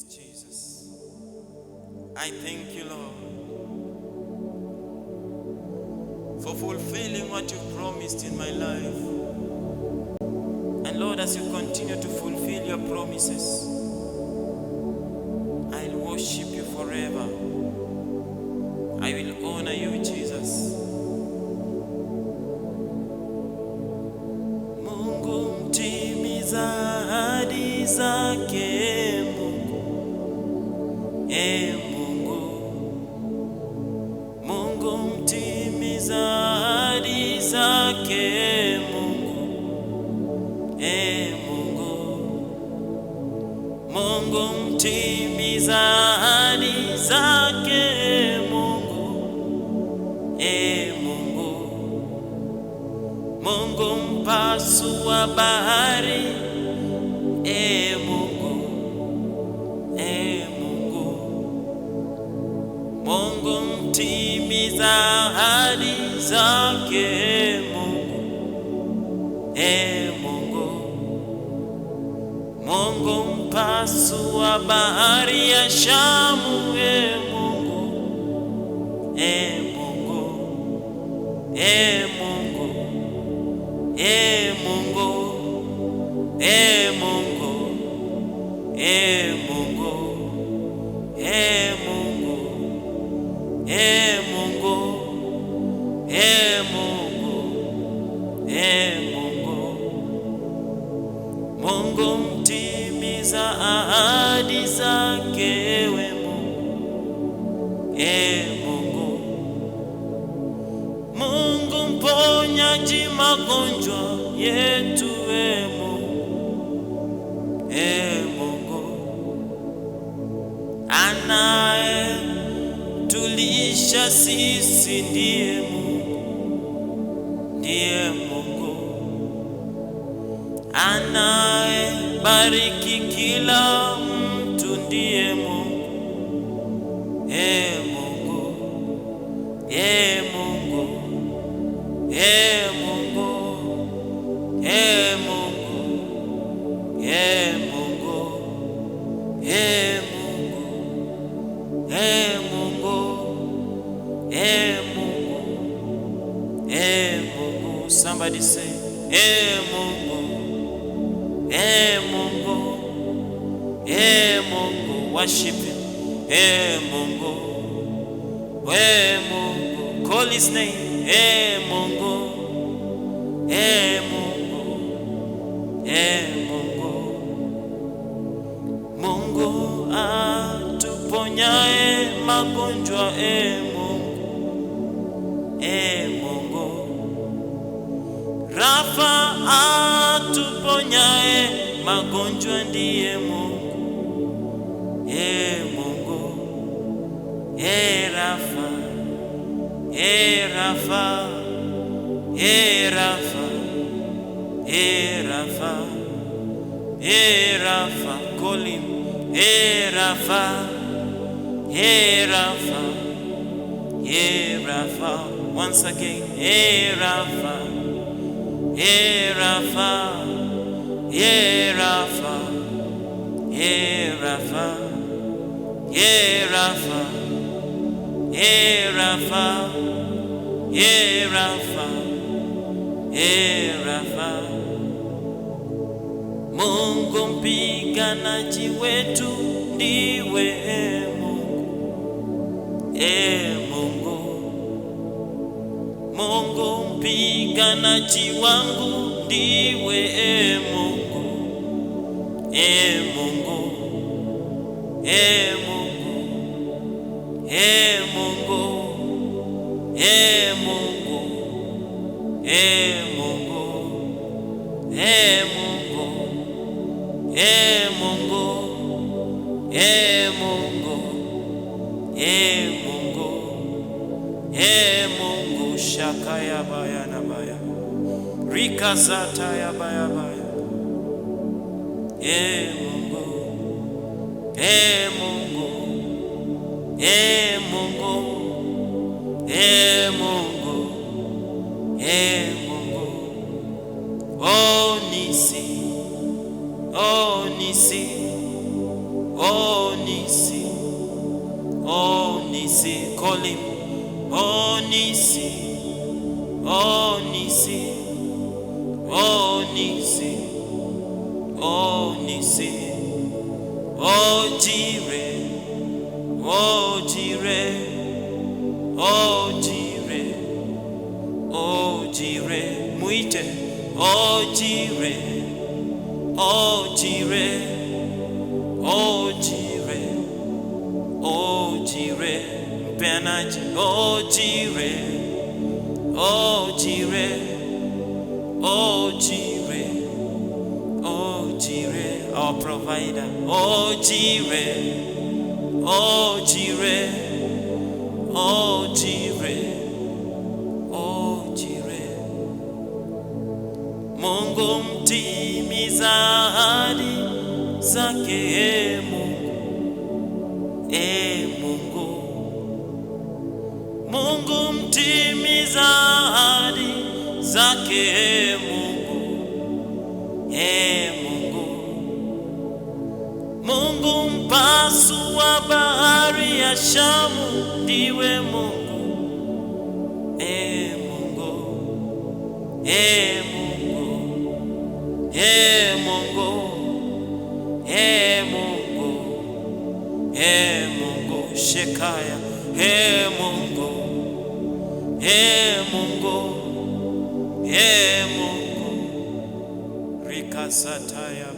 Jesus. I thank you, Lord, for fulfilling what you've promised in my life. And Lord, as you continue to fulfill your promises, I'll worship you forever. I will honor you, Jesus. Mungu mtimiza ahadi zake, Mungu, Mungu mtimiza ahadi zake, Mungu, Mungu mtimiza ahadi zake, Mungu, Mungu mpasua bahari, Mungu, Mungu mtimiza ahadi zake, Mungu, Mungu mpasua bahari ya Shamu, Mungu, Mungu, Mungu, Mungu, Mungu, Mungu, Mungu mtimiza ahadi zake, Mungu, Mungu mponyaji magonjwa yetu, Mungu, anaye tulisha sisi, ndiye Mungu, anaye bariki kila mtu, ndiye Mungu, Mungu, Mungu, Mungu, Mungu. Somebody say, Mungu, Mungu, Mungu. Worship him, Mungu, Mungu. Call his name, Mungu, Mungu, Mungu. Mungu atuponyae magonjwa, Mungu, Mungu. Rafa atuponyae magonjwa, ndiye Mungu, Mungu, Rafa, Rafa, Rafa, Rafa, Rafa. Call him, Rafa, Rafa, Rafa. Once again, Rafa, Rafa, Rafa, Rafa, Rafa, Rafa, Rafa, Rafa. Mungu mpiganaji wetu, ndiwe Mungu, Mungu, Mungu mpiganaji wangu, ndiwe Mungu, Mungu, Mungu, Mungu, Mungu, Mungu, Mungu, Mungu, Mungu. Shakaya baya na baya, Rika zata ya baya baya, Mungu, Mungu, Mungu, Mungu, Mungu. Oh Nisi, oh Nisi, oh Oh Nisi, oh Nisi, call him. Oh Nisi, oh Nisi, oh Nisi, oh Nisi, oh Jireh, oh Jireh, oh Jireh, oh Jireh, muite. Oh Jireh, oh Jireh, oh Jireh, oh Jireh, mpeanaji. Oh Jireh, oh Jireh, oh Jireh, oh Jireh, our provider. Oh Jireh, oh Jireh, oh Jireh, oh Jireh. Mungu mtimiza ahadi zake, Mungu, Mungu. Mungu mtimiza ahadi zake, Mungu, Mungu. Mungu mpasua bahari ya Shamu, ndiwe Mungu, Mungu, Mungu, Mungu, Mungu, Mungu, Shekaya, Mungu, Mungu, Mungu, Rikasataya.